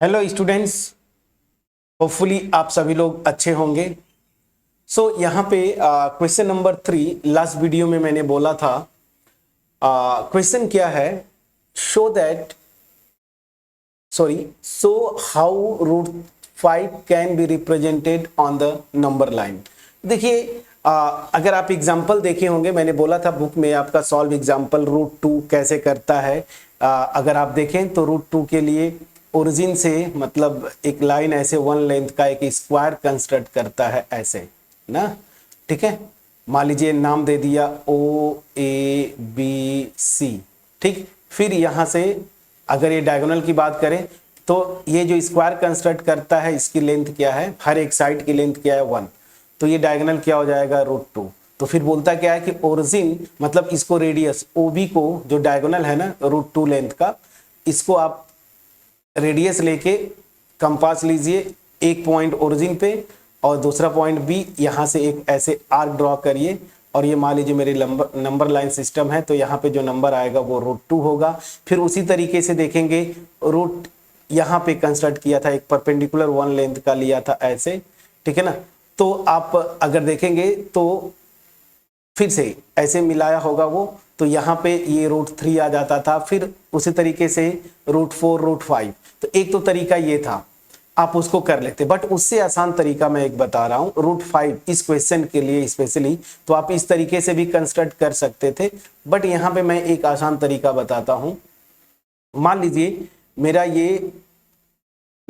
Hello students, hopefully आप सभी लोग अच्छे होंगे। यहाँ पे क्वेश्चन नंबर 3 लास्ट वीडियो में मैंने बोला था। क्वेश्चन क्या है? So how root 5 can be represented on the number line. देखिए, अगर आप एग्जाम्पल देखे होंगे, मैंने बोला था बुक में आपका सॉल्व एग्जाम्पल रूट 2 कैसे करता है। अगर आप देखें तो रूट 2 के लिए ओरिजिन से मतलब एक लाइन ऐसे वन लेंथ का एक स्क्वायर कंस्ट्रक्ट करता है ऐसे ना। ठीक है, मान लीजिए नाम दे दिया OABC। ठीक, फिर यहां से अगर ये डायगोनल की बात करें तो ये जो स्क्वायर कंस्ट्रक्ट करता है इसकी लेंथ क्या है, हर एक साइड की लेंथ क्या है 1, तो ये डायगोनल क्या हो जाएगा रूट 2। तो फिर बोलता क्या है कि ओरिजिन मतलब इसको रेडियस OB को जो डायगोनल है ना रूट 2 लेंथ का, इसको आप रेडियस लेके कंपास लीजिए, एक पॉइंट ओरिजिन पे और दूसरा पॉइंट B, यहां से एक ऐसे आर्क ड्रॉ करिए और ये मान लीजिए मेरी नंबर लाइन सिस्टम है, तो यहाँ पे जो नंबर आएगा वो रूट 2 होगा। फिर उसी तरीके से देखेंगे रूट यहाँ पे कंस्ट्रक्ट किया था, एक परपेंडिकुलर वन लेंथ का लिया था ऐसे, ठीक है ना। तो आप अगर देखेंगे तो फिर से ऐसे मिलाया होगा वो, तो यहाँ पे ये रूट 3 आ जाता था। फिर उसी तरीके से रूट 4 रूट 5, तो एक तो तरीका ये था, आप उसको कर लेते, बट उससे आसान तरीका मैं एक बता रहा हूँ रूट 5 इस क्वेश्चन के लिए स्पेशली। तो आप इस तरीके से भी कंस्ट्रक्ट कर सकते थे, बट यहाँ पे मैं एक आसान तरीका बताता हूँ। मान लीजिए मेरा ये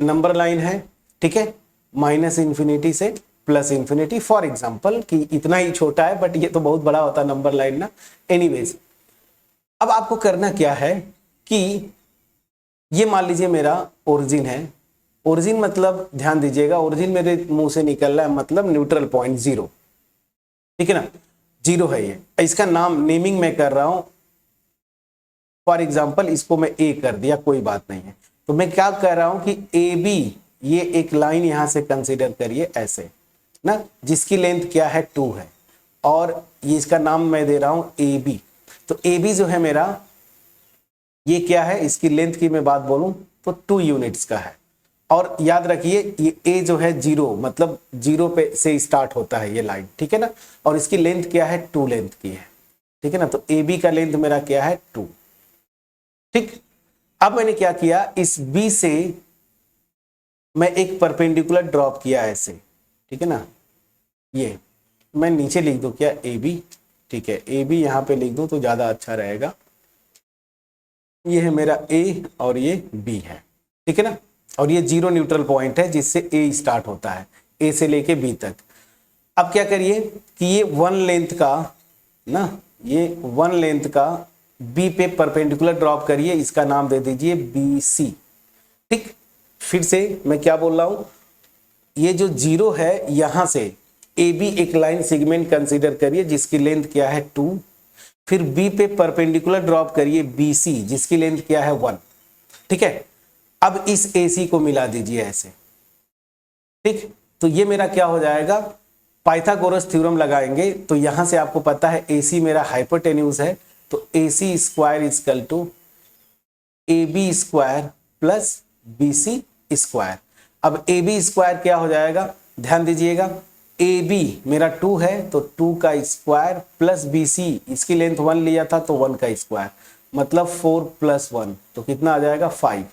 नंबर लाइन है, ठीक है, माइनस इंफिनिटी से प्लस इंफिनिटी, फॉर एग्जाम्पल कि इतना ही छोटा है, बट ये तो बहुत बड़ा होता नंबर लाइन ना। एनीवेज, अब आपको करना क्या है कि ये मान लीजिए मेरा ओरिजिन है। ओरिजिन मतलब ध्यान दीजिएगा, ओरिजिन मेरे मुंह से निकल रहा है मतलब न्यूट्रल पॉइंट 0, ठीक है ना, 0 है ये। इसका नाम नेमिंग मैं कर रहा हूं, फॉर एग्जाम्पल इसको मैं A कर दिया, कोई बात नहीं है। तो मैं क्या कर रहा हूं कि AB, ये एक लाइन यहां से कंसीडर करिए ऐसे ना, जिसकी लेंथ क्या है 2 है, और ये इसका नाम मैं दे रहा हूं AB। तो AB जो है मेरा, ये क्या है, इसकी लेंथ की मैं बात बोलूं तो 2 यूनिट्स का है। और याद रखिए ये A जो है 0 मतलब 0 पे से स्टार्ट होता है ये लाइन, ठीक है ना, और इसकी लेंथ क्या है 2 लेंथ की है, ठीक है ना। तो AB का लेंथ मेरा क्या है 2। ठीक, अब मैंने क्या किया, इस B से मैं एक परपेंडिकुलर ड्रॉप किया ऐसे, ठीक है ना। ये मैं नीचे लिख दूं क्या AB, ठीक है, AB यहां पे लिख दूं तो ज्यादा अच्छा रहेगा। ये है मेरा A और ये B है, ठीक है ना, और ये 0 न्यूट्रल पॉइंट है जिससे A स्टार्ट होता है, A से लेके B तक। अब क्या करिए कि ये वन लेंथ का ना, ये वन लेंथ का B पे परपेंडिकुलर ड्रॉप करिए, इसका नाम दे दीजिए BC। ठीक, फिर से मैं क्या बोल रहा हूं, ये जो 0 है यहां से AB एक लाइन सेगमेंट कंसीडर करिए जिसकी लेंथ क्या है 2, फिर B पे परपेंडिकुलर ड्रॉप करिए BC जिसकी लेंथ क्या है 1, ठीक है। अब इस AC को मिला दीजिए ऐसे, ठीक। तो ये मेरा क्या हो जाएगा, पाइथागोरस थ्योरम लगाएंगे तो यहां से आपको पता है AC मेरा हाइपोटेन्यूज है, तो AC square equal to AB square plus BC square. अब AB स्क्वायर क्या हो जाएगा, ध्यान दीजिएगा, AB मेरा 2 है तो 2 का स्क्वायर प्लस BC, इसकी लेंथ 1 लिया था तो 1 का स्क्वायर, मतलब 4 प्लस 1 तो कितना आ जाएगा 5।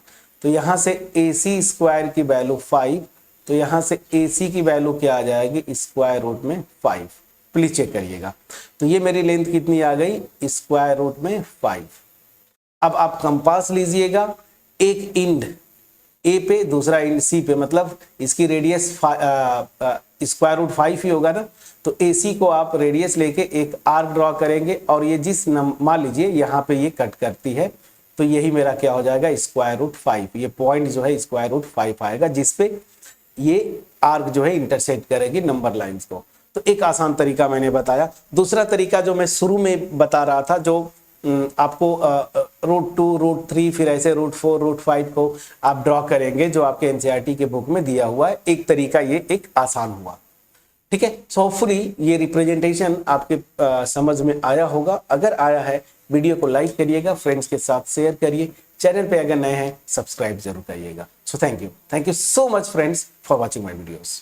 तो यहां से AC स्क्वायर की वैल्यू 5, तो यहां से AC की वैल्यू क्या आ जाएगी, स्क्वायर रूट में 5। प्लीज चेक करिएगा, तो ये मेरी लेंथ कितनी आ गई, स्क्वायर रूट में 5। अब आप कंपास लीजिएगा, एक इंड A पे दूसरा इंड C पे, मतलब इसकी रेडियस स्क्वायर रूट 5 ही होगा ना। तो AC को आप रेडियस लेके एक आर्क ड्रॉ करेंगे और ये जिस मान लीजिए यहाँ पे ये कट करती है, तो यही मेरा क्या हो जाएगा स्क्वायर रूट 5। ये पॉइंट जो है स्क्वायर रूट 5 आएगा जिसपे ये आर्क जो है इंटरसेक्ट करेगी नंबर लाइंस को। तो एक आसान तरीका मैंने बताया। दूसरा तरीका जो मैं शुरू में बता रहा था, जो आपको रूट 2 रूट 3 फिर ऐसे रूट 4 रूट 5 को आप ड्रॉ करेंगे जो आपके एनसीईआरटी के बुक में दिया हुआ है, एक तरीका ये एक आसान हुआ, ठीक है। सो होपफुली ये रिप्रेजेंटेशन आपके समझ में आया होगा। अगर आया है वीडियो को लाइक करिएगा, फ्रेंड्स के साथ शेयर करिए, चैनल पे अगर नए हैं सब्सक्राइब जरूर करिएगा। So thank you so much friends for watching my videos.